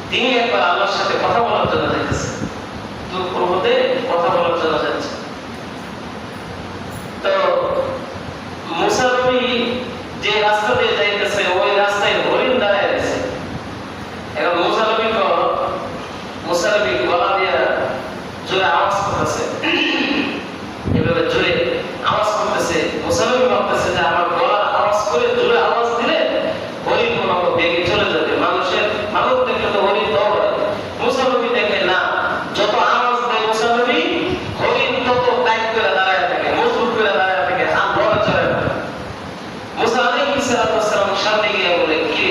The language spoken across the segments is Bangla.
তিনি একবার আল্লাহর সাথে কথা বলার জন্য যাইতেছেন, দূর পর্বতে কথা বলার জন্য যাচ্ছে। তো মুসা নবী যে রাস্তা দিয়ে যাইতেছে ওই রাস্তায় হরিণ দাঁড়ায় আছে। এখন মুসা নবী গলা দিয়ে জোরে আওয়াজ করতেছে, এভাবে জোরে আওয়াজ করতেছে। মুসা নবী ভাবতেছে যে আমার গলা আওয়াজ করে জোরে আওয়াজ দিলে হরিণ আমাকে বেগে চলে যাবে। মানুষ দেখলে তো হরিণ দৌড়ায়, মুসা নবী দেখে না, যত আওয়াজ দেয় মুসা নবী হরিণ তত টাইট করে দাঁড়ায় থাকে, মজবুত করে দাঁড়ায় থাকে, আর বড় চড়ে। মুসা আলাইহিস সালাম সামনে গিয়ে বলে, কি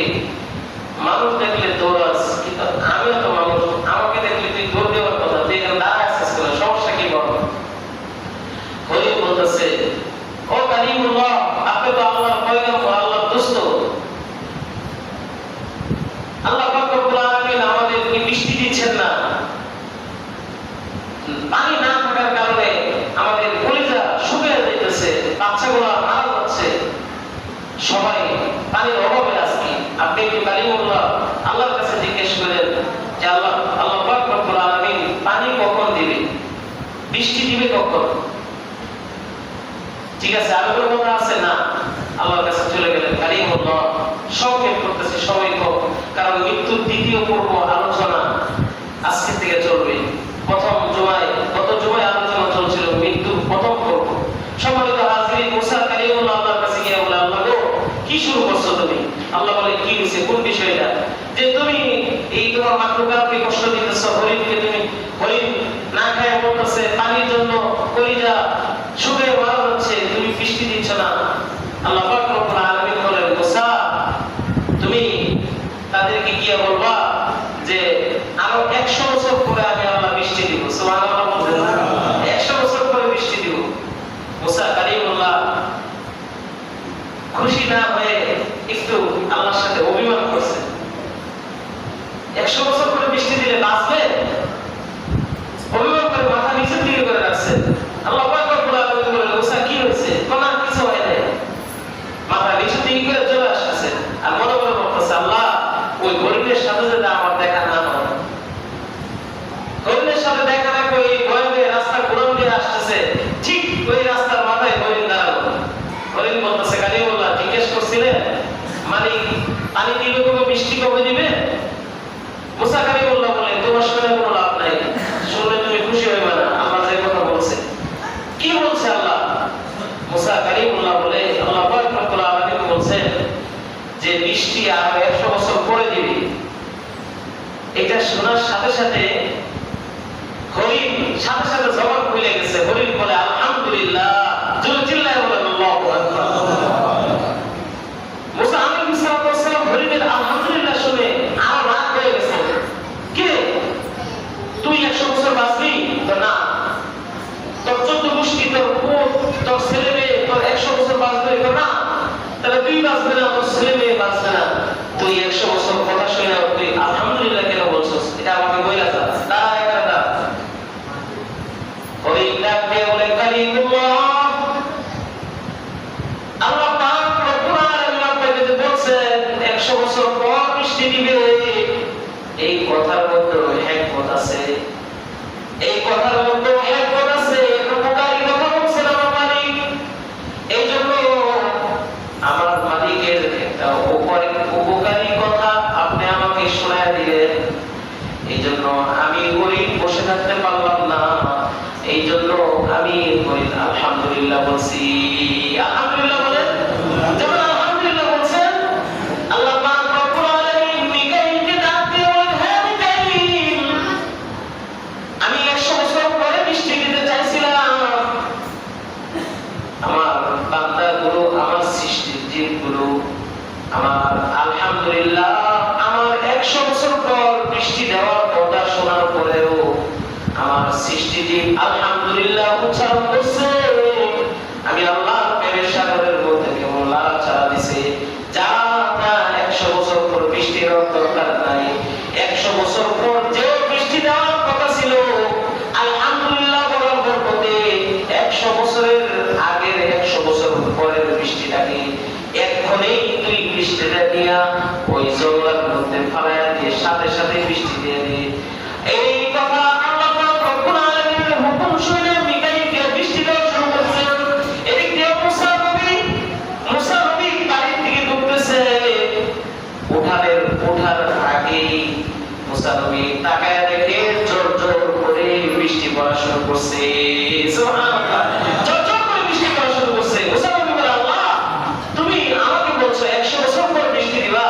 মানুষ দেখলে দৌড়াস, কিন্তু আমিও তো মানুষ, আমাকে দেখলে তুই দৌড় দেওয়ার কথা, তুই এখানে দাঁড়ায় আছিস কেন, সমস্যা কি বল? হরিণ বলতেছে, ও কালিমুল্লাহ, আপনি তো আল্লাহর পয়গম্বর, আল্লাহর দোস্ত। আল্লাহ পাক রব্বুল আলামিন আমাদেরকে বৃষ্টি দিচ্ছেন না, পানি না থাকার কারণে আমাদের কলিজা শুকিয়ে যাইতেছে, বাচ্চাগুলো মারা যাচ্ছে, সবাই পানির অভাবে আজকে। আপনি একটু কালিমুল্লাহ আল্লাহর কাছে জিজ্ঞেস করেন যে আল্লাহ পাক রব্বুল আলামিন পানি কখন দিবে, বৃষ্টি দিবে কখন? ঠিক আছে, আর কোনো কথা আছে না? আল্লাহর কাছে চলে গেলেন কালিমুল্লাহ। সংক্ষেপ করতেছে সবাই হোক, কারণ মৃত্যুর দ্বিতীয় পর্ব আলোচনা আজকে থেকে চলবে। গত জুমায় আলোচনা চলছিল মৃত্যুর প্রথম পর্ব। সম্মানিত হাজিরিন, মুসা কালিমুল্লাহ আল্লাহর কাছে গিয়ে বলে, আল্লাহ গো, কি শুরু করছো তুমি? আল্লাহ বলে, কি হয়েছে, কোন বিষয়টা? যে তুমি এই তোমার মাখলুকাতকে কষ্ট দিতেছো, হরিণকে তুমি, হরিণ না খায় বলতেছে পানির জন্য কলিজা শুকিয়ে মারা যাচ্ছে, তুমি বৃষ্টি দিচ্ছ না। আল্লাহ পাক রব্বুল আলামিন বলেন, মুসা তুমি তাদেরকে গিয়ে বলবা যে আরো 100 বছর পরে আমি আল্লাহ বৃষ্টি দিব। সুবহানাল্লাহ বলবেন না? 100 বছর পরে বৃষ্টি দিব। মুসা কালিমুল্লাহ খুশি না হয়ে একটু আল্লাহর সাথে অভিমান করছে। 100 বছর পরে বৃষ্টি দিলে বাঁচবে? অভিমান করে মাথা নিচের দিকে করে রাখছে। আল্লাহ পাক রব্বুল আলামিন বলেন, মুসা কি হয়েছে? কোনা কিছু হয় নাই, মাথা নিচের দিকে করে চলে আসছে। আর মনে মনে ভাবতেছে, আল্লাহ ওই হরিণের সাথে যদি আমার দেখা না হয়, হরিণের সাথে দেখা না করে ওই ভয়ে রাস্তা ঘুরান দিয়ে আসতেছে, ঠিক ওই রাস্তার মাথায় হরিণ দাঁড়ালো। হরিণ বলতেছে, কালিমুল্লাহ জিজ্ঞেস করছিলেন মানে পানি দিবে কবে, বৃষ্টি কবে দিবে? মুসা কালিমুল্লাহ বলে, তোমার শুনে কোনো লাভ নাই, শুনলে তুমি খুশি হইবে না। আল্লাহ যে কথা বলছে, কি বলছে আল্লাহ? মুসা কালিমুল্লাহ বলে, আল্লাহ পাক রব্বুল আলামিন বলছেন যে বৃষ্টি আর 100 বছর পরে দিবে। এটা শোনার সাথে সাথে হরিণ সাথে সাথে জবান খুলে গেছে। হরিণ বলে, আলহামদুলিল্লাহ, জোরে চিল্লায় বলেন আল্লাহু আকবার। মুসা আলাইহিস সালাম হরিণের আলহামদুলিল্লাহ শুনে আর রাগ হয়ে গেছে। কি তুই 100 বছর বাঁচবি? তো না, তোর 14 গোষ্ঠী, তোর পুত, তোর ছেলে মেয়ে, তোর 100 বছর বাঁচবে? তো না, তাহলে তুই বাঁচবে না, তোর ছেলে মেয়ে বাঁচবে না। তুই 100 বছর কথা শুনে তুই আলহামদুলিল্লাহ কেন বলছিস? এটা আমাকে বইলা যা, দাঁড়া এখানে দাঁড়া। হরিণ ডাক দিয়ে বলে, কালিমুল্লাহ, আল্লাহ পাক রব্বুল আলামিন আপনাকে যে বলছেন 100 বছর পর বৃষ্টি দিবে, এই কথার মধ্যে হিকমত আছে, এই কথার মধ্যে হিকমত আছে, উপকারী কথা বলছেন আমার মালিক। এই জন্য আমার মালিকের একটা উপকারী কথা আপনি আমাকে শোনায় দিলেন। এই জন্য আমি হরিণ বসে থাকতে পারলাম না, এই জন্য আমি হরিণ আলহামদুলিল্লাহ বলছি। আলহামদুলিল্লাহ বলেন, যেমন আলহামদুলিল্লাহ বলছেন। আল্লাহ পাক রব্বুল আলামিন মিকাইলকে ডাক দিয়ে বলেন, হে মিকাইল, আমি 100 বছর পরে বৃষ্টি দিতে চাইছিলাম। আমার বান্দাগুলো, আমার সৃষ্টির জীবগুলো, আমার আলহামদুলিল্লাহ, আমার 100 বছর পর বৃষ্টি দেওয়ার কথা শোনার পরেও আমার সৃষ্টি জীব আলহামদুলিল্লাহ উচ্চারণ করছে। আমি আল্লাহর প্রেমের সাগরের মধ্যে কেমন লাড়াচাড়া দিছে। যা 100 বছর পর বৃষ্টি দেওয়ার দরকার নাই, 100 বছর পর যে বৃষ্টি দেওয়ার কথা ছিল, আলহামদুলিল্লাহ বলার বরকতে 100 বছরের আগের 100 বছর পরের বৃষ্টিটাকে এক্ষুনি তুই বৃষ্টিটা দিয়া ওই জঙ্গলের মধ্যে ফালাইয়া দিয়ে সাথে সাথে সাথে বৃষ্টি দিয়ে দেয়। এই কথা আল্লাহ পাক রব্বুল আলামিনের হুকুম শুনে মিকাইলকে বৃষ্টি দেওয়া শুরু করছেন। এদিক দিয়ে মুসা নবী বাড়ি থেকে ঢুকতেছে, ওঠার আগেই মুসা নবী তাকায় দেখে জোর জোর করে বৃষ্টি পড়া শুরু করছে। সুবহানাল্লাহ, জোর জোর করে বৃষ্টি পড়া শুরু করছে। মুসা নবী বলে, আল্লাহ তুমি আমাকে বলছো 100 বছর পর বৃষ্টি দিবা,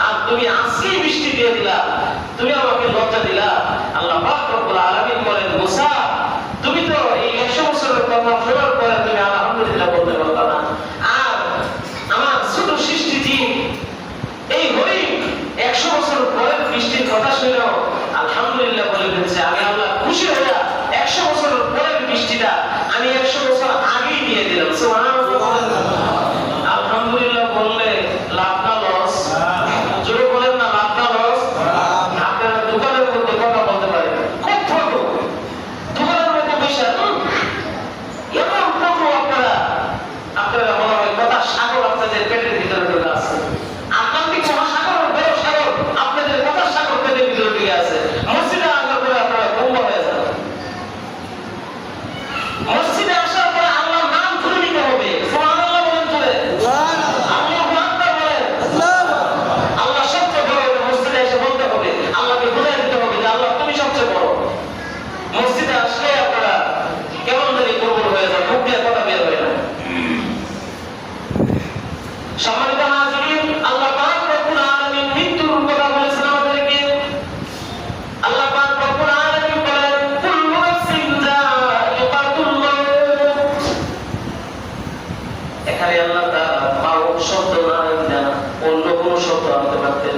আর তুমি আজকেই বৃষ্টি দিয়ে দিলা, তুমি আমাকে লজ্জা দিলা। আল্লাহ পাক রব্বুল আলামিন বলেন, মুসা তুমি তো এই 100 বছরের কথা শোনার পরে তুমি আলহামদুলিল্লাহ বলতে পারলা না, আর আমার ছোট সৃষ্টি জীব এই হরিণ 100 বছর পরে বৃষ্টির কথা শুনে আলহামদুলিল্লাহ বলে ফেলছে। আমি আল্লাহ খুশি হইয়া 100 বছর পরের বৃষ্টিটা আমি 100 বছর আগেই দিয়ে দিলাম। সুবহানাল্লাহ, আলহামদুলিল্লাহ বললে লাভ না লস? জোরে বলেন না, লাভ না লস? আপনারা দোকানের মধ্যে কথা বলতে পারেন, খুব ছোট দোকানের মধ্যে বসে এমন ছোট আপনারা মনে হয় কথা সাগর আপনাদের পেটের ভিতরে ঢুকে আছে। আটলান্টিক মহাসাগর বড় সাগর আপনাদের কথা সাগর পেটের ভিতরে ঢুকে আছে। মসজিদে আসার পরে আপনারা বন্ধ হয়ে যান। মসজিদে আসার পরে আল্লাহর নাম ধরে নিতে হবে। সুবহানাল্লাহ বলেন, চলে আল্লাহু আকবার বলেন। আল্লাহ সবচেয়ে বড়, মসজিদে এসে বলতে হবে, আল্লাহকে বুঝাই দিতে হবে যে আল্লাহ তুমি সবচেয়ে বড়। মসজিদে আসলে আপনারা কেমন জানি দুর্বল হয়ে যান, মুখ দিয়ে কথা বের হয় না। সম্মানিত হাজিরিন, আল্লাহ পাক রব্বুল আলামিন মৃত্যুর কথা বলেছেন আমাদেরকে। আল্লাহ পাক রব্বুল আলামিন বলেন, কুল্লু নাফসিন যায়িকাতুল মাউত। এখানে আল্লাহ তাআলা মাউত শব্দ না অন্য কোন শব্দ আনতে পারতেন।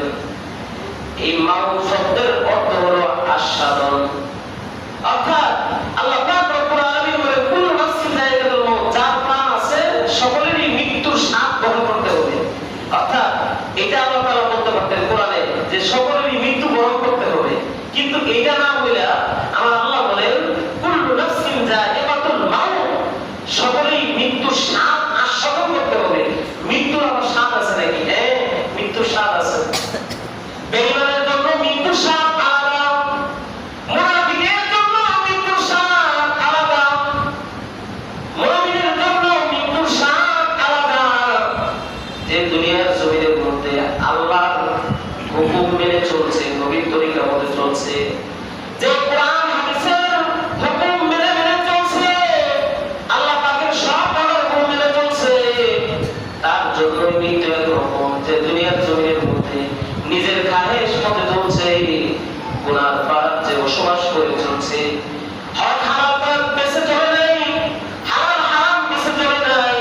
এই মাউত শব্দের অর্থ হলো আস্বাদন, অর্থাৎ আল্লাহ পাক রব্বুল আলামিন বলেন, কুল্লু নাফসিন যায়িকাতুল মাউত, যার প্রাণ আছে সকলেরই মৃত্যুর স্বাদ গ্রহণ করতে হবে। অর্থাৎ এটা আল্লাহ তাআলা বলতে পারতেন কোরআনে যে সকলেরই মৃত্যু গ্রহণ করতে হবে, কিন্তু এটা না বলে আমার আল্লাহ বলেন কুল্লু নাফসিন যায়িকাতুল মাউত, সকলেই মৃত্যুর স্বাদ আস্বাদন করতে হবে। মৃত্যুর আবার স্বাদ আছে নাকি? হ্যাঁ, মৃত্যুর স্বাদ আছে। বেঈমানের জন্য মৃত্যুর স্বাদ আলাদা, মুনাফিকের জন্য মৃত্যুর স্বাদ আলাদা, মুমিনের জন্য মৃত্যুর স্বাদ আলাদা। যে দুনিয়ার জমিনের মধ্যে আল্লাহর হুকুম মেনে চলছে, নবীর তরিকা মতে চলছে, যে কোরআন হাদিসের হুকুম মেনে চলছে, আল্লাহ পাকের সব হুকুম মেনে চলছে, তার জন্য মৃত্যু একরকম। যে দুনিয়ার জমিনের মধ্যে নিজের খাহেশ মতে চলছে, গুনার পাপ যে বসবাস করে চলছে, হক হারাম বেঁচে চলে নাই, হালাল হারাম বেঁচে চলে নাই,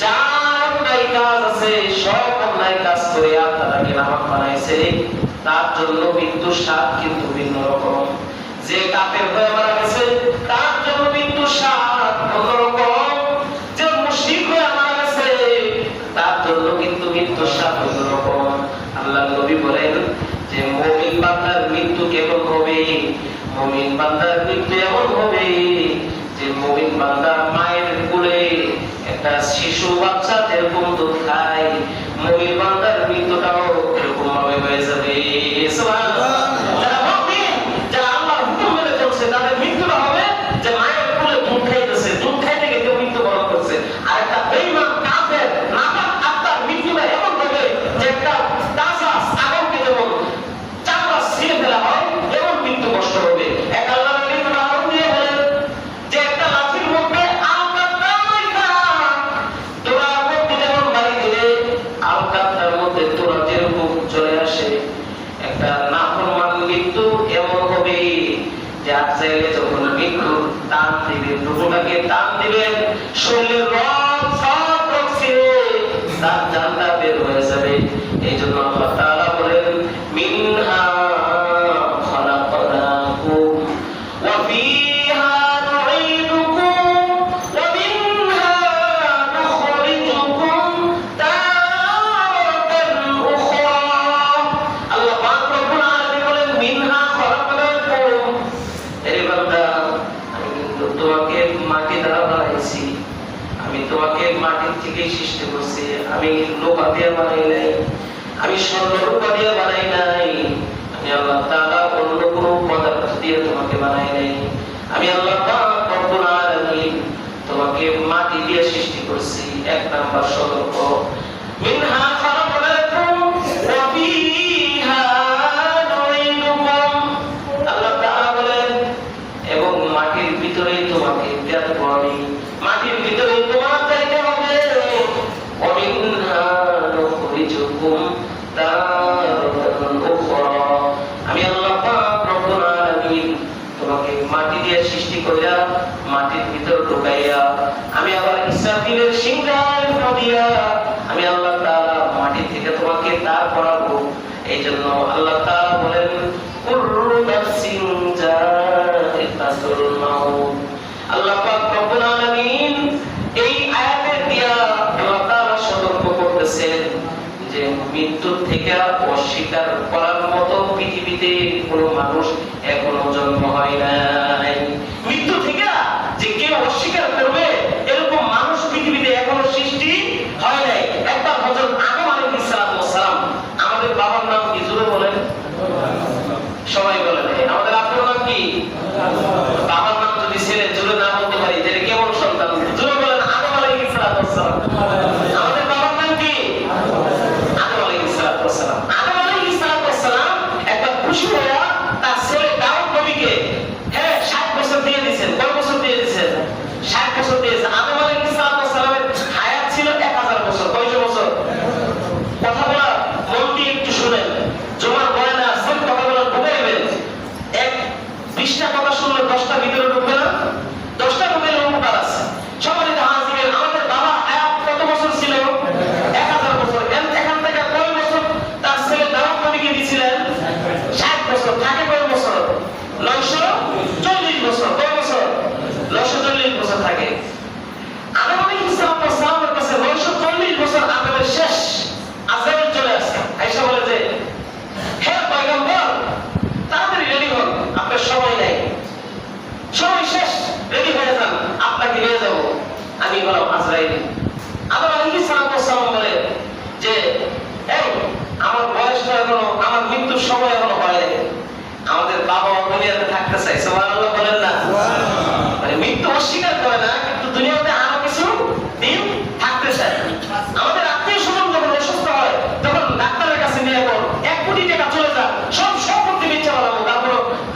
যার অন্যায় কাজ আছে সব অন্যায় কাজ করে আপনাকে নামাক বানাইছে, তার জন্য মৃত্যুর স্বাদ কিন্তু ভিন্ন রকম। যে কাফের হয়ে মারা গেছে তার জন্য মৃত্যুর স্বাদ অন্যরকম। যে মুশরিক হয়ে মারা গেছে তার জন্য কিন্তু মৃত্যুর স্বাদ অন্যরকম। আল্লাহ নবী বলেন যে মুমিন বান্দার মৃত্যু কেমন হবে? মুমিন বান্দার মৃত্যু এমন হবে যে মুমিন বান্দা মায়ের কোলে একটা শিশু বাচ্চা যেরকম দুধ খায়, মুমিন বান্দার মৃত্যুটাও এরকম ভাবে হয়ে যাবে। সুবহানাল্লাহ, যারা মুমিন, যারা আল্লাহর হুকুম মেনে চলছে, তাদের মৃত্যুটা হবে যে মায়ের কোলে দুধ খাইতেছে, দুধ খাইতে গিয়ে কেউ মৃত্যুবরণ করছে। আর একটা বেঈমান কাফের নাপাক আত্মার মৃত্যুটা এমন হবে যে একটা তাজা ছাগলকে যেমন চামড়া ছিঁড়ে ফেলা হয় এমন মৃত্যু কষ্ট হবে। এক আল্লাহর নবী উদাহরণ দিয়ে বলেন যে একটা লাঠির মধ্যে তোরার মধ্যে যেমন বাড়ি দিলে আলকাতার মধ্যে তোরা যেরকম চলে আসে, একটা নাফরমান মৃত্যু এমন হবে যে আর চাইলে যখন মৃত্যু টান দিবেন, রূপটাকে টান দিবেন, শরীরের রক সব রক ছিঁড়ে তার জানটা বের হয়ে যাবে। এই জন্য আল্লাহ তাআলা বলেন, মিনহা খলাকনাকুম ওয়া ফিহা নুঈদুকুম ওয়া মিনহা নুখরিজুকুম তারাতান উখরা। আল্লাহ পাক রব্বুল আলামিন বলেন, মিনহা খলাকনাকুম, হে বান্দা আমি কিন্তু তোমাকে মাটি দ্বারা বানাইছি, আমি তোমাকে মাটির থেকে সৃষ্টি করছি, আমি লোহা দিয়ে বানাই নাই, আমি স্বর্ণ রূপা দিয়ে বানাই নাই, আমি কইরা মাটির ভিতর ঢুকাইয়া আমি আবার ইসরাফিলের সিংহায় দিয়া আমি আল্লাহ তাআলা মাটি থেকে তোমাকে দাঁড় করাবো। এই জন্য আল্লাহ তাআলা বলেন কুল্লু নাফসিন যায়িকাতুল মাউত। আল্লাহ পাক রব্বুল আলামিন এই আয়াতে দিয়া আল্লাহ তাআলা সতর্ক করতেছেন যে মৃত্যু থেকে অস্বীকার করার মতো পৃথিবীতে কোনো মানুষ এখনো জন্ম হয় নাই। মৃত্যু থেকে যে কেউ অস্বীকার করবে এরকম মানুষ পৃথিবীতে এখনো সৃষ্টি হয় নাই। একবার হযরত আদম আলাইহিস সালাম, আমাদের বাবার নাম কি জোরে বলেন? সবাই বলেন। আমাদের আপনার নাম কি? বাবার নাম যদি ছেলে জোরে না বলতে পারি তাহলে কেমন সন্তান? জোরে বলেন আদম আলাইহিস সালাম। আমাদের বাবার নাম কি? আদম আলাইহিস সালাম। আদম আলাইহিস সালাম একবার খুশি হয়ে তার ছেলে দাউদ নবীকে 60 বছর দিয়ে দিয়েছেন। কত বছর দিয়ে দিয়েছেন? 60 বছর দিয়েছেন। আদম আলাইহিস সালামের হায়াত ছিল 1000 বছর। কয়শো বছর? কথা বলা মন দিয়ে একটু শুনেন। জমার বয় না আসছেন, কথাগুলো ঢুকাইবেন। 20টা কথা শুনলে 10টা ভিতরে ঢুকবে না? 10টা ঢুকলে উপকার আছে। সম্মানিত হাজির, আমাদের বাবা হায়াত কত বছর ছিল? 1000 বছর। এখান থেকে কয় বছর তার ছেলে দাউদ নবীকে দিয়েছিলেন? 60 বছর। থাকে কয় বছর? 940 বছর। কয় বছর? 940 বছর থাকে। আদম আলাইহিস সালামের কাছে 940 বছর আদমের শেষ। আজরাইল চলে আসে, আয়েশা বলে যে হে পয়গম্বর তাড়াতাড়ি রেডি হন, আপনার সময় নাই, সময় শেষ, রেডি হয়ে যান, আপনাকে নিয়ে যাব। আমি বললাম আজরাইল। আদম আলাইহিস সালাম বলে যে এই আমার বয়সটা এখনো, আমার মৃত্যুর সময় এখনো হয় নাই। আমাদের বাবা দুনিয়াতে থাকতে চাই, সুবহানাল্লাহ বলেন না? মানে মৃত্যু অস্বীকার করে না, কিন্তু দুনিয়াতে আরো কিছু দিন থাকতে চায়। আমাদের আত্মীয় স্বজন যখন অসুস্থ হয় তখন ডাক্তারের কাছে নিয়ে বল 1 কোটি টাকা চলে যায়, সব সম্পত্তি বেচে বলাবো, তারপর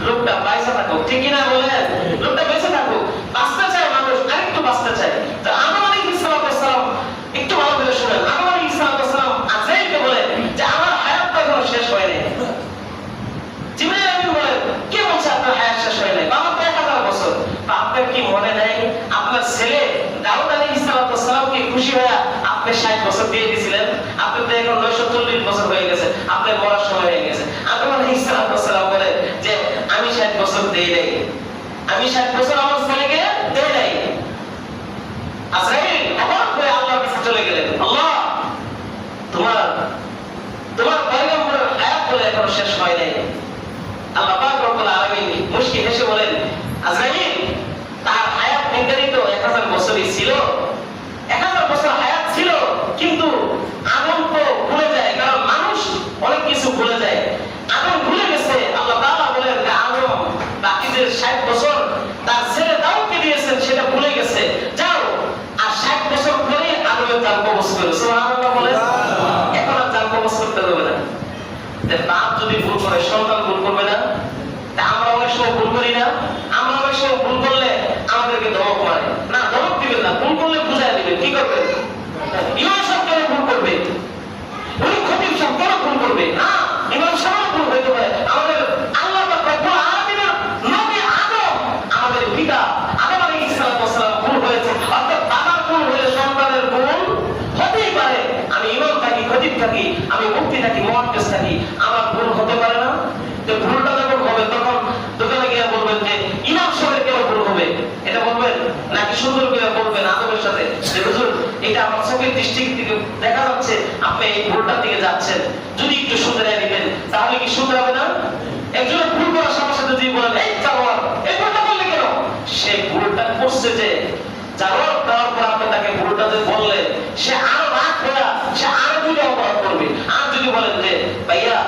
লোকটা বেঁচে থাকুক। ঠিক কিনা বলেন? লোকটা বেঁচে থাকুক, বাঁচতে চায় মানুষ, আরেকটু বাঁচতে চায়। তো আদম আলাইহিস সালাম একটু ভালো করে শুনেন। আদম আলাইহিস সালাম আজরাইলকে বলে যে আমার হায়াতটা এখনো শেষ হয় নাই। জিবরাইল আমিন বলেন কে বলছে আপনার হায়াত শেষ হয় নাই? বাবা তো 1000 বছর। আপনার কি মনে নাই আপনার ছেলে দাউদ আলাইহিস সালামকে খুশি হয়ে আপনি 60 বছর দিয়ে দিয়েছিলেন? আপনি তো এখন 940 বছর হয়ে গেছে, আপনার মরার সময় হয়ে গেছে। আদম আলাইহিস সালাম বলে যে আমি 60 বছর দেই নাই, আমি 60 বছর আমার ছেলেকে দেই নাই। আজরাইল অবাক হয়ে আল্লাহর কাছে চলে গেলেন, আল্লাহ তোমার পয়গম্বরের হায়াত বলে এখনো শেষ হয় নাই। আল্লাহ পাক রব্বুল আলামিন মুশকি হেসে বলেন আজরাইল তার হায়াত নির্ধারিত 1000 বছরই ছিল। 1000 বছর হায়াত ছিল, কিন্তু আদম তো ভুলে যায়, কারণ মানুষ অনেক কিছু ভুলে যায়। আদম ভুলে গেছে। আল্লাহ তাআলা বলেন যে আদম বাকি যে 60 বছর তার ছেলে দাউদকে দিয়েছেন সেটা ভুলে গেছে, যাও আর 60 বছর পরে আদমের জান কবজ করো। সুবহানাল্লাহ বলেন। এখন আর জান কবজ করতে হবে না। বাপ যদি ভুল করে সন্তান ভুল করবে না? আমরা অনেক সময় ভুল করি না? আমরা অনেক সময় ভুল করলে আমাদেরকে ধমক মারে না, ধমক দিবেন না, ভুল করলে বুঝাই দিবেন। কি করবেন? ইমাম সাহেব কেন ভুল করবে? উনি খতিব সাহেব কেন ভুল করবে? না, ইমাম সাহেব ভুল হইতে পারে। আমাদের আল্লাহ পাক রব্বুল আলামিনের নবী আদম, আমাদের পিতা আদম আলাইহিস সালাম ভুল হয়েছে। অর্থাৎ বাবার ভুল হলে সন্তানের ভুল হতেই পারে। আমি ইমাম থাকি, খতিব থাকি, আমি মুফতি থাকি, মুহাদ্দিস থাকি, আমার ভুল হতে পারে না? তো ভুলটা যখন হবে তখন দোকানে গিয়ে বলবেন যে ইমাম সাহেবের কেন ভুল হবে, এটা বলবেন? নাকি সুন্দর করে বলবেন আদমের সাথে যে হুজুর এটা আমার চোখের দৃষ্টি থেকে দেখা যাচ্ছে আপনি এই ভুলটার দিকে যাচ্ছেন, যদি একটু শুধরাই দিবেন তাহলে কি সুন্দর হবে না? একজনের ভুল করার সাথে সাথে যদি বলেন এই জানোয়ার এই ভুলটা করলে কেন, সে ভুলটা করছে যে জানোয়ার দেওয়ার পর আপনি তাকে ভুলটা যে বললেন, সে আরো রাগ হয়ে সে আরো দুটো অপরাধ করবে। আর যদি বলেন যে ভাইয়া,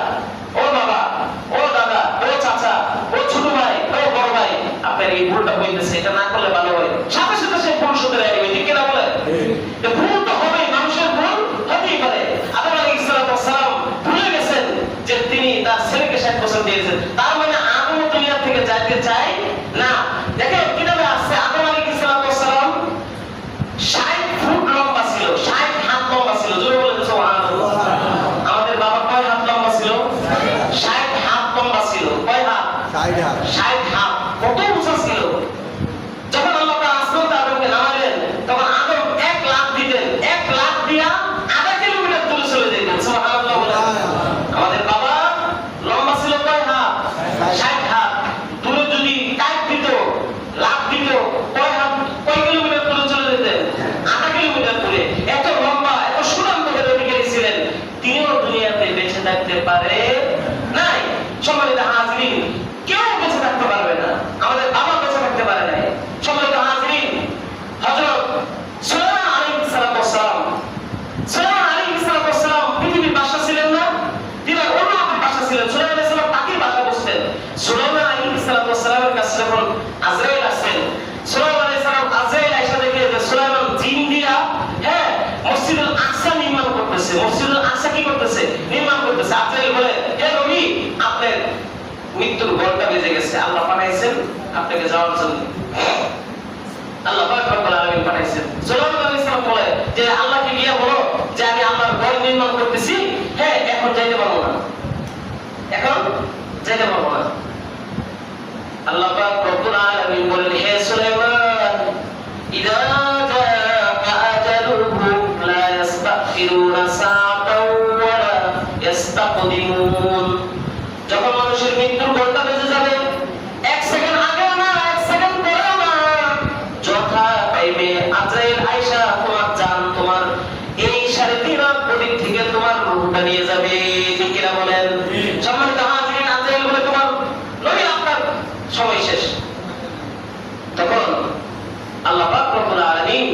ও বাবা, ও দাদা, ও চাচা, ও ছোট ভাই, ও বড় ভাই, আপনার এই ভুলটা হইতেছে, এটা না করলে ভালো হয়, সাথে সাথে সে ভুল শুধরে নেবে। ঠিক কিনা বলে? ভুল তো হবেই, মানুষের ভুল হতেই পারে। আদম আলাইহিস সালাম ভুলে গেছেন যে তিনি তার ছেলেকে 60 বছর দিয়েছেন, তার মানে আদম দুনিয়া থেকে যাইতে চাই না। দেখেন কিভাবে আসছে। আদম আলাইহিস সালাম 60 ফুট লম্বা ছিল, 60 হাত লম্বা ছিল। জোরে বলেন সুবহানাল্লাহ। আমাদের বাবা কয় হাত লম্বা ছিল? 60 হাত লম্বা ছিল। কয় হাত? 60 হাত। কত উঁচা ছিল? মসজিদুল আকসা কি করতেছে, নির্মাণ করতেছে। আজরাইল বলে, হে নবী, আপনার মৃত্যুর ঘন্টা বেজে গেছে, আল্লাহ পাঠাইছেন আপনাকে যাওয়ার জন্য। আল্লাহ পাক রব্বুল আলামিন পাঠাইছেন। সুলাইমান আলাইহিস সালাম বলে যে আল্লাহকে গিয়ে বলো যে আমি আল্লাহর ঘর নির্মাণ করতেছি, হ্যাঁ এখন যাইতে পারবো না, এখন যাইতে পারবো না। আল্লাহ পাক রব্বুল আলামিন বলেন, হে সুলাইমান, ইদা জাআ আজালুহুম লা ইস্তাখিরুনা সাআতাও ওয়া লা ইস্তাকদিমুন। যখন মানুষের মৃত্যুর ঘন্টা বেজে যাবে, এক সেকেন্ড আগেও না, এক সেকেন্ড পরেও না, যথা টাইমে আজরাইল আয়েশা তোমার জান, তোমার এই 3.5 হাত প্রদীপ থেকে তোমার রূহটা নিয়ে যাবে। ঠিক কিনা বলেন? সম্মানিত হাজিরিন, আজরাইল বলে তোমার নবী আপনার সময় শেষ। তখন আল্লাহ পাক রব্বুল আলামিন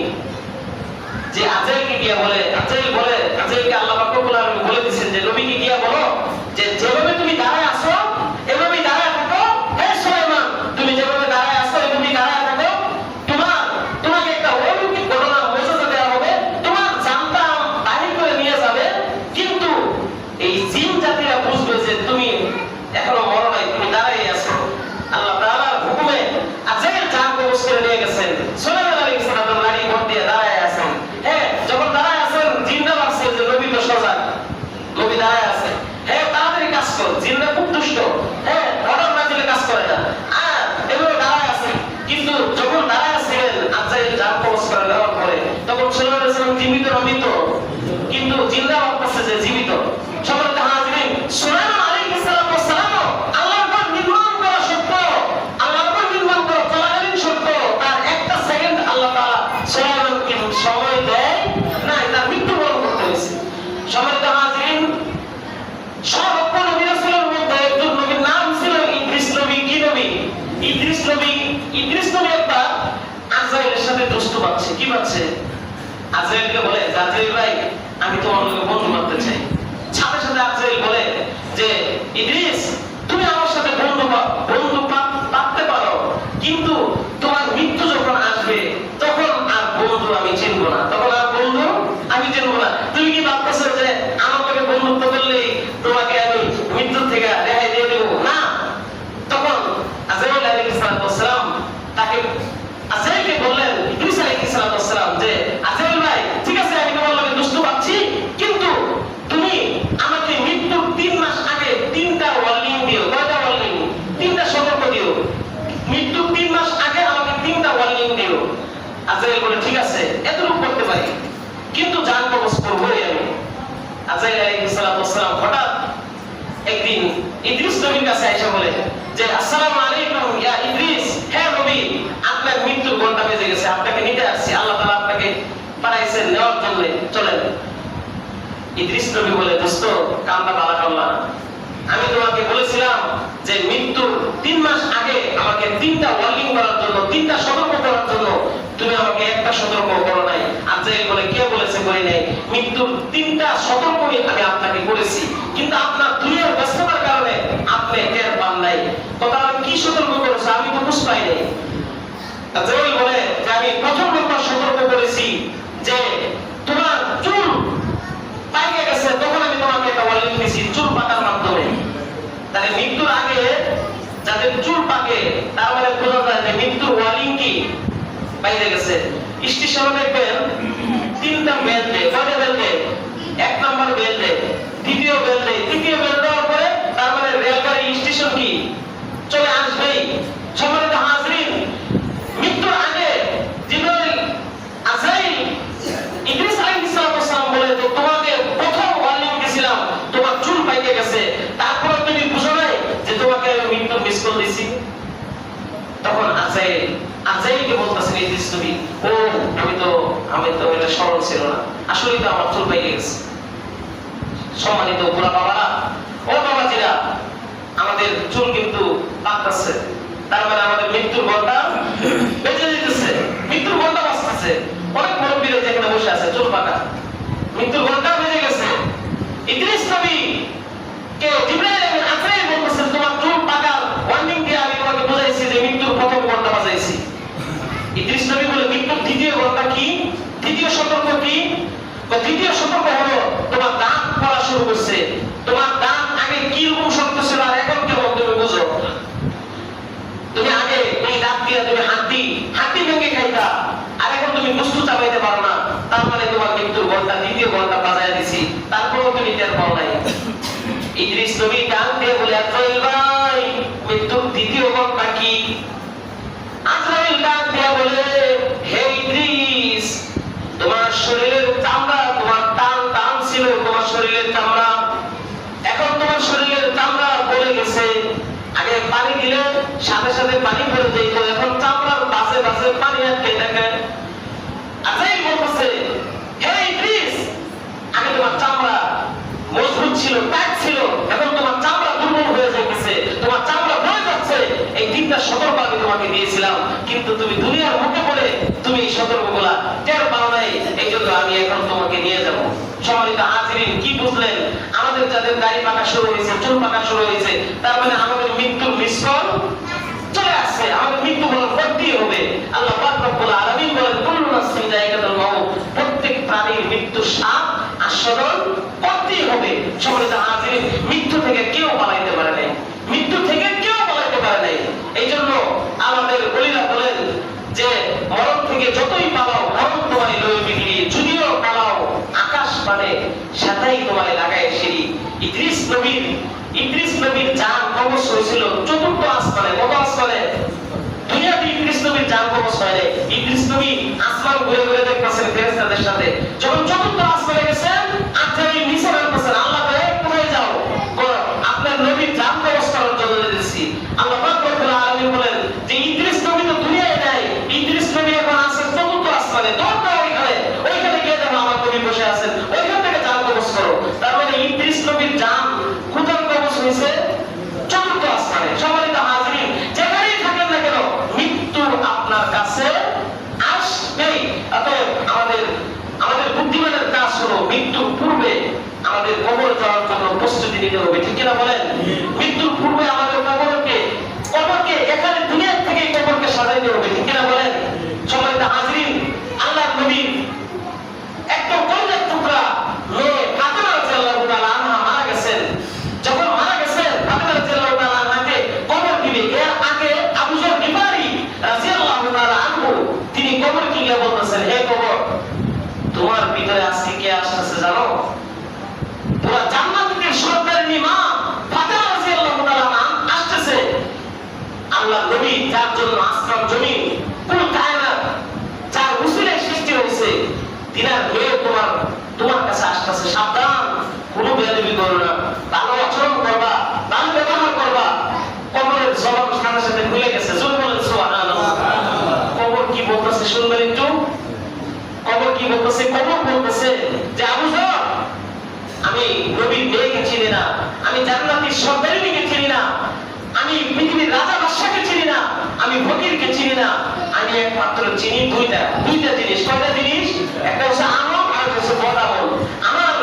যে আজরাইলকে গিয়ে বলে, আজরাইলকে আল্লাহ পাক রব্বুল আলামিন বলে দিয়েছেন যে নবীকে গিয়ে বলো যে যেভাবে তুমি দাঁড়ায় আছো এভাবেই দাঁড়ায় থাকো। হে সুলাইমান, তুমি যেভাবে দাঁড়ায় আছো এভাবেই দাঁড়ায় থাকো। তোমাকে একটা অলৌকিক ঘটনা মুজিজা দেওয়া হবে, তোমার জানটা বাহির করে নিয়ে যাবে, কিন্তু এই জিন জাতিরা বুঝবে যে তুমি এখনো মরো নাই, তুমি দাঁড়াই আছো। আল্লাহ তাআলার হুকুমে আজরাইল জান কবজ করে নিয়ে গেছেন। সুলাইমান আলাইহিস সালাম নারী ঘর দিয়ে দাঁড়ায় আছেন। হ্যাঁ, যখন দাঁড়ায় আছেন জিনরা ভাবছে যে নবী তো সজাগ, নবী দাঁড়ায় আছে, হ্যাঁ তাড়াতাড়ি কাজ কর, জিনরা খুব দুষ্ট, হ্যাঁ অর্ডার না দিলে কাজ করে না, আর এভাবে দাঁড়ায় আছে। কিন্তু যখন দাঁড়ায় আছেন আজরাইল জান কবজ করে নেওয়ার পরে, তখন সুলাইমান আলাইহিস সালাম জীবিত না মৃত, কিন্তু জিনরা ভাবছে যে জীবিত। সম্মানিত হাজিরিন, সুলাইমান আলাইহিস সালাম আল্লাহর ঘর নির্মাণ করা সত্য, আল্লাহর ঘর নির্মাণ করা চলাকালীন সত্য, তার একটা সেকেন্ড আল্লাহ তাআলা সুলাইমানকে সময় দেয় না, তার মৃত্যুবরণ করতে হয়েছে। সম্মানিত হাজিরিন, সর্ব নবী রাসূলের মধ্যে একজন নবীর নাম ছিল ইদ্রিস নবী। কি নবী? ইদ্রিস নবী। ইদ্রিস নবী একবার আজরাইলের সাথে দোস্ত পাচ্ছে। কি পাচ্ছে? আজরাইলকে বলে, আজরাইল ভাই, আমি তোমার লগে বন্ধু করতে চাই। সাথে সাথে আজরাইল বলে যে ইদ্রিস, তুমি আমার সাথে বন্ধু পাততে পারো, কিন্তু তোমার মৃত্যু যখন আসবে তখন আর বন্ধু আমি চিনবো না, তখন আর বন্ধু আমি চিনবো না। তুমি কি ভাবতেছো যে আমার লগে বন্ধুত্ব করলেই তোমাকে আমি মৃত্যুর থেকে রেহাই দিয়ে দেব? না। তখন আজরাইল আলাইহিস সালাম তাকে আজরাইলকে বললেন, ইদ্রিস আলাইহিস সালাম, যে আজরাইল ভাই, ঠিক আছে আমি তোমার লগে দুষ্ট পাচ্ছি, কিন্তু তুমি আমাকে মৃত্যুর 3 মাস আগে 3টা ওয়ার্নিং দিও। কয়টা ওয়ার্নিং? 3টা সতর্ক দিও। মৃত্যুর 3 মাস আগে আমাকে 3টা ওয়ার্নিং দিও। আজরাইল বলে, ঠিক আছে এতটুকু করতে পারি, কিন্তু জান কবজ করবই আমি। আজরাইল আলাইহিস সালাম হঠাৎ একদিন ইদ্রিস নবীর কাছে এসে বলে যে আসসালামু আলাইকুম ইয়া ইদ্রিস, হে নবী, আপনার মৃত্যুর ঘন্টা বেজে গেছে, আপনাকে নিতে আসছি, আল্লাহ তাআলা আপনাকে পাঠাইছেন নেওয়ার জন্য, চলেন। ইদ্রিস নবী বলে, দোস্ত কামটা ভালো করলা না, আমি তোমাকে বলেছিলাম যে মৃত্যুর 3 মাস আগে আমাকে 3টা ওয়ার্নিং করার জন্য, 3টা সতর্ক করার জন্য, তুমি আমাকে একটা সতর্ক করো নাই। আজরাইল বলে, কে বলেছে করি নাই? মৃত্যুর 3টা সতর্কই আমি আপনাকে করেছি, কিন্তু আপনার দুনিয়ার ব্যস্ততার কারণে আপনি টের পান নাই। কথা, আমি কি সতর্ক করেছি আমি তো বুঝ পাই নাই। আজরাইল বলে যে আমি প্রথম নম্বর সতর্ক করেছি যে তোমার চুল পাইকে গেছে, তখন আমি তোমাকে একটা ওয়ার্নিং দিয়েছি চুল পাকার মাধ্যমে। তাহলে মৃত্যুর আগে যাদের চুল পাকে, তার মানে বোঝা যায় যে মৃত্যুর ওয়ার্নিং কি বাইরে গেছে। স্টেশনে দেখবেন 3টা বেল দেয়। কয়টা বেল দেয়? 1 নম্বর বেল দেয়, 2য় বেল দেয়, 3য় বেল দেওয়ার পরে তার মানে রেলগাড়ি স্টেশন কি চলে আসবেই। সম্মানিত হাজিরিন, মৃত্যুর আগে জিবরাইল আজরাইল ইদ্রিস আলাইহিস সালাম বলে যে তোমাকে প্রথম ওয়ার্নিং দিয়েছিলাম, তোমার চুল পাইকে গেছে, তারপরে তুমি বুঝো নাই যে তোমাকে আমি মৃত্যুর মিস কল দিছি। তখন আজরাইলকে বলতেছেন ইদ্রিস নবী, ও আমি তো এটা স্মরণ ছিল না, আসলেই তো আমার চুল পাইকে গেছে। সম্মানিত বুড়া বাবারা, ও বাবাজিরা, আমাদের চুল কিন্তু পাকতেছে, তার মানে আমাদের মৃত্যুর ঘন্টা বেজে যেতেছে, মৃত্যুর ঘন্টা বাজতেছে। অনেক মুরব্বীরা যেখানে বসে আছে চুল পাকা, মৃত্যুর ঘন্টা বেজে গেছে। ইদ্রিস নবী কে জিবরাইল আজরাইল বলতেছেন, তোমার চুল পাকার ওয়ার্নিং দিয়ে আমি তোমাকে বুঝাইছি যে মৃত্যুর প্রথম ঘন্টা বাজাইছি। ইদ্রিস নবী বলে, মৃত্যুর 2য় ঘন্টা কি? 2য় সতর্ক কি? 2য় সতর্ক হলো তোমার কিন্তু তুমি দুনিয়ার মুখে পড়ে তুমি সতর্কগুলা টের পাও নাই, এই জন্য আমি এখন তোমাকে নিয়ে যাব। সম্মানিত হাজিরিন, কি বুঝলেন? আমাদের যাদের দাড়ি পাকা শুরু হয়েছে, চুল পাকা শুরু হয়েছে, তার মানে আমাদের মৃত্যুর মিশ্রণ চলে আসছে, আমাদের মৃত্যু বরণ করতেই হবে। আল্লাহ পাক রব্বুল আলামিন বলেন, কুল্লু নাফসিন যায়িকাতুল মাউত, প্রত্যেক প্রাণীর মৃত্যুর স্বাদ আস্বাদন করতেই হবে। সম্মানিত হাজিরিন, মৃত্যু থেকে কেউ পালাইতে পারে নাই, মৃত্যু থেকে কেউ পালাইতে পারে নাই। এই জন্য আমাদের ওলিরা বলেন যে মরণ থেকে যতই পালাও, মরণ তোমায় লয়ে বিগড়িয়ে, যদিও পালাও আকাশ মানে সেটাই তোমায় লাগায় সিঁড়ি। ইদ্রিস নবীর জান কবজ হয়েছিল চতুর্থ আসমানে। কত আসমানে? দুনিয়াতে ইদ্রিস নবীর জান কবজ হয় নাই। ইদ্রিস নবী আসমান ঘুরে ঘুরে দেখতেছেন ফেরেশতাদের সাথে। যখন চতুর্থ আসমানে গেছেন, আত্মাই নিচে নামতেছেন, আল্লাহ বলে কোথায় যাও? আপনার নবীর জান কবজ করার জন্য দিয়েছি। আল্লাহ পাক রব্বুল আলামিন বলেন যে ইদ্রিস নবী তো দুনিয়ায় নাই, ইদ্রিস নবী এখন আছেন চতুর্থ আসমানে, দৌড়াও ওইখানে গিয়ে দেখো আমার নবী বসে আছেন, ওইখান থেকে জান কবজ করো। তার মানে ইদ্রিস নবীর জান কোথায় কবজ হয়েছে? চতুর্থ আসমানে। সম্মানিত হাজিরিন, যেখানেই থাকেন না কেন, মৃত্যু আপনার কাছে আসবেই। অতএব আমাদের বুদ্ধিমানের কাজ হলো মৃত্যুর পূর্বে আমাদের কবরে যাওয়ার জন্য প্রস্তুতি নিতে হবে। ঠিক কিনা বলেন? মৃত্যুর পূর্বে আমাদের কবরকে এখানে দুনিয়া থেকে কবরকে সাজাইতে হবে। ঠিক কিনা বলেন? সম্মানিত হাজিরিন, আল্লাহর নবী একদম কলিজার টুকরা মেয়ে ফাতেমা রাদিয়াল্লাহু তাআলা আনহা মারা গেছেন। যখন মারা গেছেন, ফাতেমা রাদিয়াল্লাহু তাআলা আনহাকে কবর দিবে, এর আগে আবু যর গিফারি রাদিয়াল্লাহু তাআলা আনহু তিনি কবর কি গিয়ে বলতেছেন, হে কবর, তোমার ভিতরে আজকে কে আসছে জানো? পুরো জান্নাতের সরদারিনী মা ফাতেমা রাদিয়াল্লাহু তাআলা আসছে। আল্লাহর নবী যার জন্য আসমান জমিন পুরো কায়নাত যার উসিলায় সৃষ্টি হয়েছে, তিনার মেয়ে তোমার কাছে আসতেছে। সাবধান, কোনো বেয়াদবি করো না, ভালো আচরণ করবা, ভালো ব্যবহার করবা। কবরের জবাব সাথে সাথে খুলে গেছে। জোরে বলেন সুবহানাল্লাহ। কবর কি বলতেছে শুনবেন একটু? কবর কি বলতেছে? কবর বলতেছে যে আবু যর, আমি নবীর মেয়েকে চিনি না, আমি জান্নাতের সরদারিনীকে চিনি না, আমি পৃথিবীর রাজা বাদশাকে চিনি না, আমি ফকিরকে চিনি না, আমি একমাত্র চিনি দুইটা জিনিস। কয়টা জিনিস? একটা হচ্ছে আমল, আর একটা হচ্ছে বদ আমল। আমার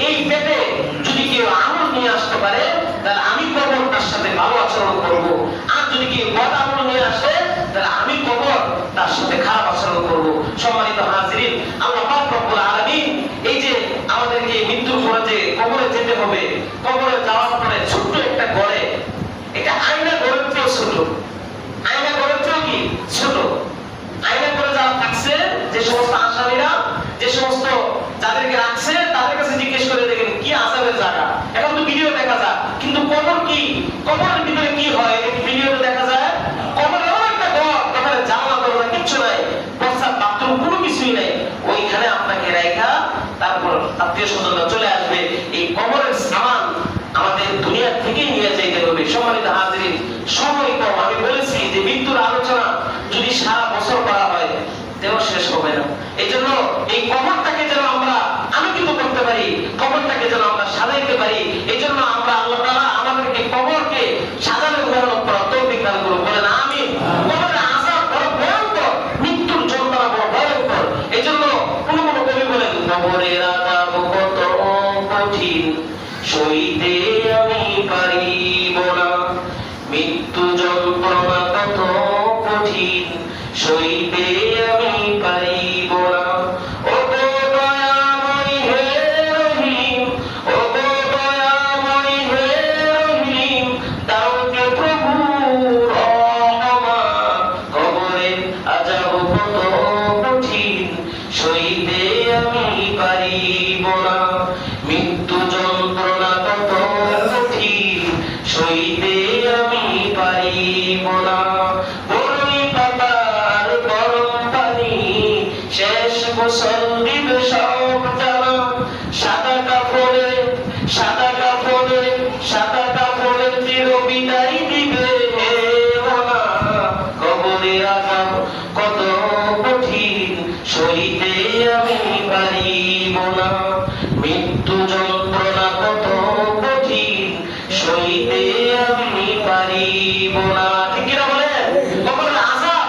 এই পেটে যদি কেউ আমল নিয়ে আসতে পারে, তাহলে আমি কবর তার সাথে ভালো আচরণ করব। আর যদি কেউ বদ আমল নিয়ে আসে, তাহলে আমি কবর তার সাথে খারাপ আচরণ করব। সম্মানিত হাজিরিন, আল্লাহ পাক রব্বুল আলামিন এই যে আমাদেরকে মৃত্যুর পরে যে কবরে যেতে হবে, কবরে যাওয়ার পরে ছোট্ট একটা ঘরে, এটা আয়না ঘরের চেয়েও ছোট, আয়না ঘরের চেয়েও কি ছোট। আয়না করে যারা থাকছে, যে সমস্ত আসামিরা, যে সমস্ত যাদেরকে রাখছে, তাদের কাছে জিজ্ঞেস করে দেখেন কি আযাবের জায়গা। এখন তো ভিডিও দেখা যায়, কিন্তু কবর কি, কবরের ভিতরে কি হয় এটা কি ভিডিওতে দেখা যায়? কবর এমন একটা ঘর, এখানে জানলা দরজা কিচ্ছু নাই, প্রস্রাব বাথরুম কোনো কিছুই নাই। ওইখানে আপনাকে রাখা, তারপর আত্মীয় স্বজনরা চলে আসবে। এই কবরের সামান আমাদের দুনিয়া থেকেই নিয়ে যাইতে হবে। সম্মানিত হাজিরিন, সময় কম। আমি বলেছি যে মৃত্যুর আলোচনা যদি সারা বছর করা হয় তেও শেষ হবে না। এই জন্য এই কবরটাকে যেন আমরা আলোকিত করতে পারি, কবরটাকে যেন আমরা সাজাইতে পারি। এই জন্য আমরা আল্লাহ তাআলা আমাদেরকে কবরকে সাজানোর মেহনত করার তৌফিক দান করুন। বলেন আমিন। কবরের আযাব বড় ভয়ঙ্কর, মৃত্যুর যন্ত্রণা বড় ভয়ঙ্কর। এই জন্য কোন কবি বলেন, কবরের আযাব কত কঠিন, সইতে আমি পারিব না, মৃত্যু যন্ত্রণা কত কঠিন, সইতে আমি পারিব না। ও গো দয়াময় হে রহিম, ও গো দয়াময় হে রহিম, দাও গে প্রভু রহমান। কবরের আযাব কত কঠিন, সইতে আমি পারিব না, মৃত্যু যন্ত্রণা কত কঠিন, সইতে আমি পারিব না। বরই পাতার গরম পানি শেষ গোসল দিবে সব জানা, সাদা কাপড়ে সাদা কাপড়ে সাদা কাপড়ে চির বিদায় দিবে হে ওনা। কবরের আযাব কত কঠিন, সইতে আমি পারিব না, মৃত্যু যন্ত্রণা কত কঠিন, সইতে আমি পারিব না। ঠিক কিনা বলেন? কবরের আযাব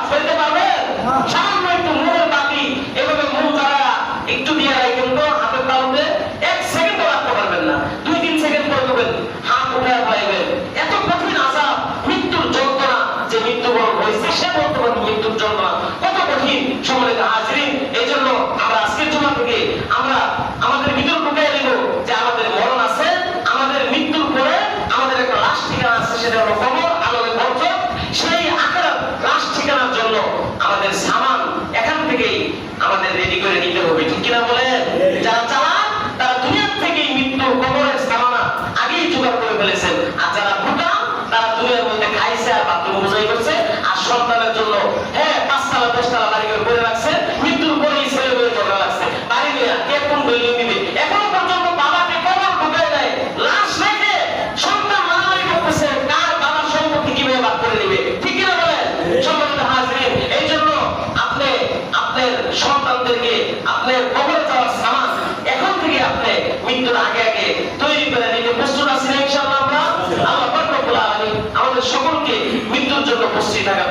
সেটা হলো কবর, আলোকে বর্জক। সেই আখিরাত লাশ ঠিকানার জন্য আমাদের সামান এখান থেকেই আমাদের রেডি করে নিতে হবে, ঠিক কিনা বলেন? যারা চালান তারা দুনিয়ার থেকেই মৃত্যুর কবরের সামানা আগেই জোগাড় করে ফেলেছেন, আর যারা ভুটা তারা দুনিয়ার মধ্যে খাইছে আর বাথরুম বোঝাই করছে, আর সন্তানের জন্য 5 তলা 10 তলা বাড়ি করে রাখছে, মৃত্যুর পরেই ছেলে মেয়ে ঝগড়া লাগছে, বাড়ি নিয়ে কে কোন বিল্ডিং দিবে। এখনো পর্যন্ত বাবাকে কবর ঢুকায় দেয়, লাশ রেখে সন্তান মারামারি করতেছে কার বাবার সম্পত্তি কিভাবে ভাগ করে নেবে, ঠিক কিনা বলেন? সম্মানিত হাজরিন, এই জন্য আপনি আপনার সন্তানদেরকে আপনার কবরে যাওয়ার সামান এখন থেকে আপনি মৃত্যুর আগে আগে তৈরি করে নিতে প্রস্তুত আছেন ইনশাআল্লাহ। আমরা আল্লাহ পাক রব্বুল আলামিন আমাদের সকলকে মৃত্যুর জন্য প্রস্তুত থাকা